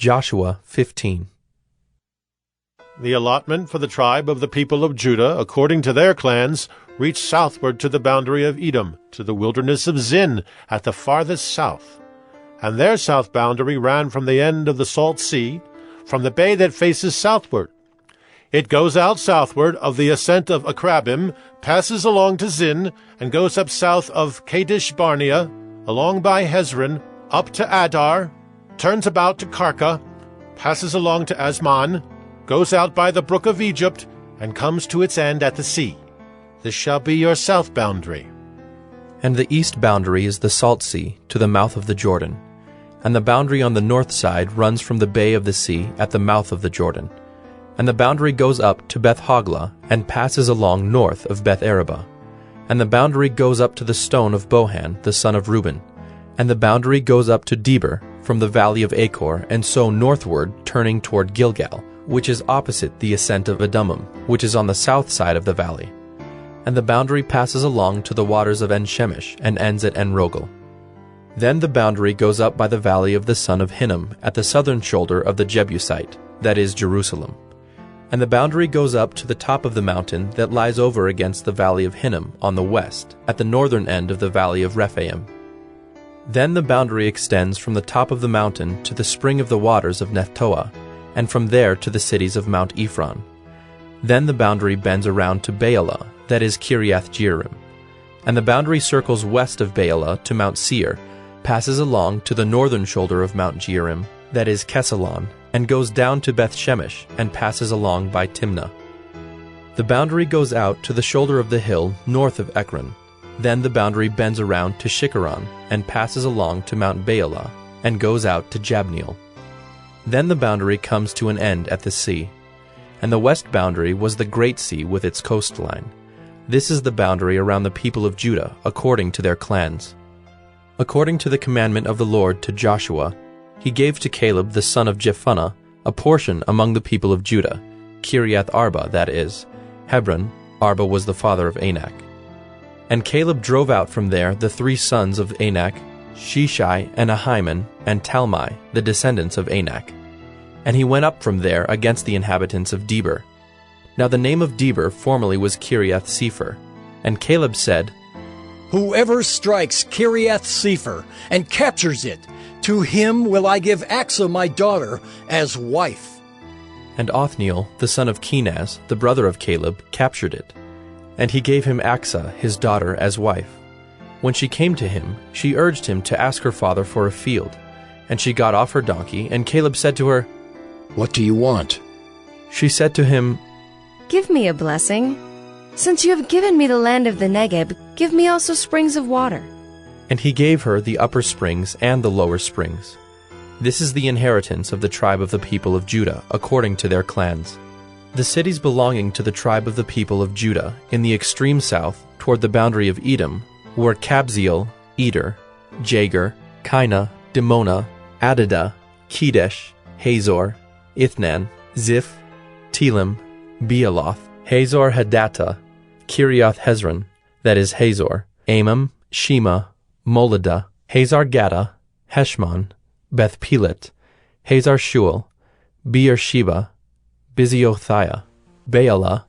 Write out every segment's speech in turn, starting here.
Joshua 15. The allotment for the tribe of the people of Judah, according to their clans, reached southward to the boundary of Edom, to the wilderness of Zin, at the farthest south. And their south boundary ran from the end of the Salt Sea, from the bay that faces southward. It goes out southward of the ascent of Akrabim, passes along to Zin, and goes up south of Kadesh Barnea, along by Hezron, up to Adar, turns about to Karka, passes along to Asman, goes out by the brook of Egypt, and comes to its end at the sea. This shall be your south boundary. And the east boundary is the Salt Sea, to the mouth of the Jordan. And the boundary on the north side runs from the bay of the sea at the mouth of the Jordan. And the boundary goes up to Beth Hoglah, and passes along north of Beth Arabah. And the boundary goes up to the stone of Bohan, the son of Reuben. And the boundary goes up to Deber, from the valley of Achor, and so northward, turning toward Gilgal, which is opposite the ascent of Adummim, which is on the south side of the valley. And the boundary passes along to the waters of En-Shemesh, and ends at En-Rogel. Then the boundary goes up by the valley of the son of Hinnom, at the southern shoulder of the Jebusite, that is Jerusalem. And the boundary goes up to the top of the mountain that lies over against the valley of Hinnom on the west, at the northern end of the valley of Rephaim. Then the boundary extends from the top of the mountain to the spring of the waters of Nephtoah, and from there to the cities of Mount Ephron. Then the boundary bends around to Baalah, that is Kiriath-Jearim. And the boundary circles west of Baalah to Mount Seir, passes along to the northern shoulder of Mount Jearim, that is Kesalon, and goes down to Beth-Shemesh, and passes along by Timnah. The boundary goes out to the shoulder of the hill north of Ekron. Then the boundary bends around to Shikkeron, and passes along to Mount Baalah, and goes out to Jabneel. Then the boundary comes to an end at the sea. And the west boundary was the Great Sea with its coastline. This is the boundary around the people of Judah, according to their clans. According to the commandment of the Lord to Joshua, he gave to Caleb the son of Jephunneh a portion among the people of Judah, Kiriath Arba, that is, Hebron. Arba was the father of Anak. And Caleb drove out from there the 3 sons of Anak, Sheshai and Ahiman, and Talmai, the descendants of Anak. And he went up from there against the inhabitants of Deber. Now the name of Deber formerly was Kiriath-Sepher. And Caleb said, Whoever strikes Kiriath-Sepher and captures it, to him will I give Achsah my daughter as wife. And Othniel, the son of Kenaz, the brother of Caleb, captured it. And he gave him Achsah, his daughter, as wife. When she came to him, she urged him to ask her father for a field. And she got off her donkey, and Caleb said to her, What do you want? She said to him, Give me a blessing. Since you have given me the land of the Negeb, give me also springs of water. And he gave her the upper springs and the lower springs. This is the inheritance of the tribe of the people of Judah, according to their clans. The cities belonging to the tribe of the people of Judah, in the extreme south, toward the boundary of Edom, were Kabzeel, Eder, Jagur, Kinah, Dimona, Adadah, Kedesh, Hazor, Ithnan, Ziph, Telem, Bealoth, Hazor Hadattah, Kiriath Hezron, that is Hazor, Amam, Shema, Moladah, Hazar Gaddah, Heshmon, Beth Pelet, Hazar Shual, Beersheba, Biziothia, Baalah,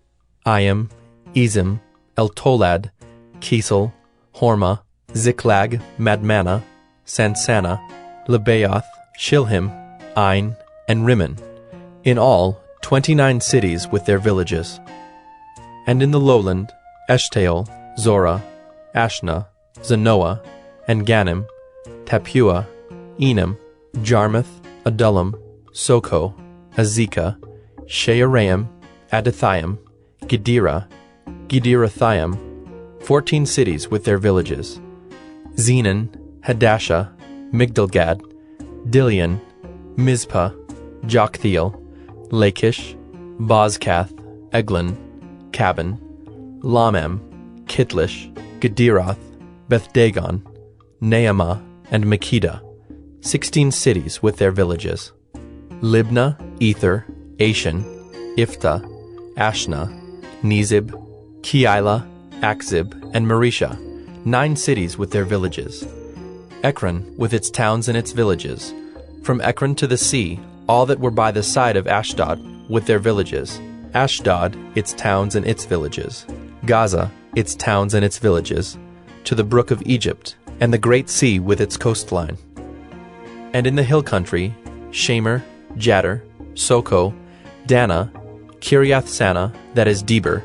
Ayim, Ezim, Eltolad, Kesel, Hormah, Ziklag, Madmannah, Sansannah, Lebaoth, Shilhim, Ain, and Rimmon, in all 29 cities with their villages. And in the lowland, Eshtaol, Zorah, Ashna, Zanoah, and Ganim, Tappuah, Enam, Jarmuth, Adullam, Soko, Azekah, Shearaim, Adathaim, Gedera, Gederathaim, 14 cities with their villages. Zenan, Hadashah, Migdalgad, Dilian, Mizpah, Joktheel, Lachish, Bozkath, Eglon, Cabin, Lamam, Kitlish, Gederoth, Beth-Dagon, Naamah, and Makkedah, 16 cities with their villages. Libnah, Ether, Ashan, Iphta, Ashna, Nezib, Keilah, Akzib, and Maresha, 9 cities with their villages. Ekron with its towns and its villages. From Ekron to the sea, all that were by the side of Ashdod, with their villages. Ashdod, its towns and its villages. Gaza, its towns and its villages, to the brook of Egypt, and the great sea with its coastline. And in the hill country, Shamer, Jadder, Soko, Dana, Kiriath Sana, that is Deber,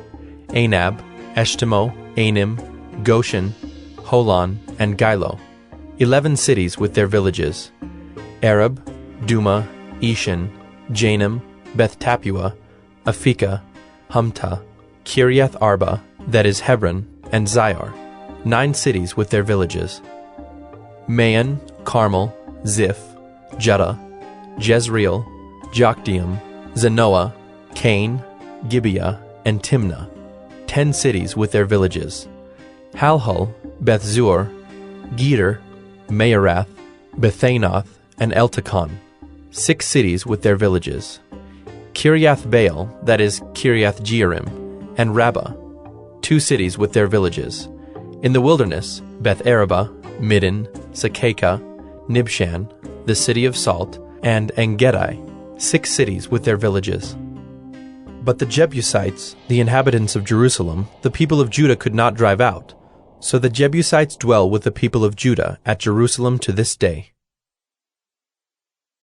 Anab, Eshtemoh, Anim, Goshen, Holon, and Gilo, 11 cities with their villages. Arab, Duma, Eshan, Janam, Beth Tapua, Aphekah, Humta, Kiriath Arba, that is Hebron, and Ziar, 9 cities with their villages. Maon, Carmel, Ziph, Judah, Jezreel, Jokdeam, Zanoah, Cain, Gibeah, and Timnah, 10 cities with their villages. Halhul, Beth-zur, Geder, Maarath, Bethanoth, and Eltekon, 6 cities with their villages. Kiriath Baal, that is Kiriath Jearim, and Rabbah, 2 cities with their villages. In the wilderness, Beth Araba, Middin, Sakakah, Nibshan, the city of salt, and Engedi, 6 cities with their villages. But the Jebusites, the inhabitants of Jerusalem, the people of Judah could not drive out. So the Jebusites dwell with the people of Judah at Jerusalem to this day.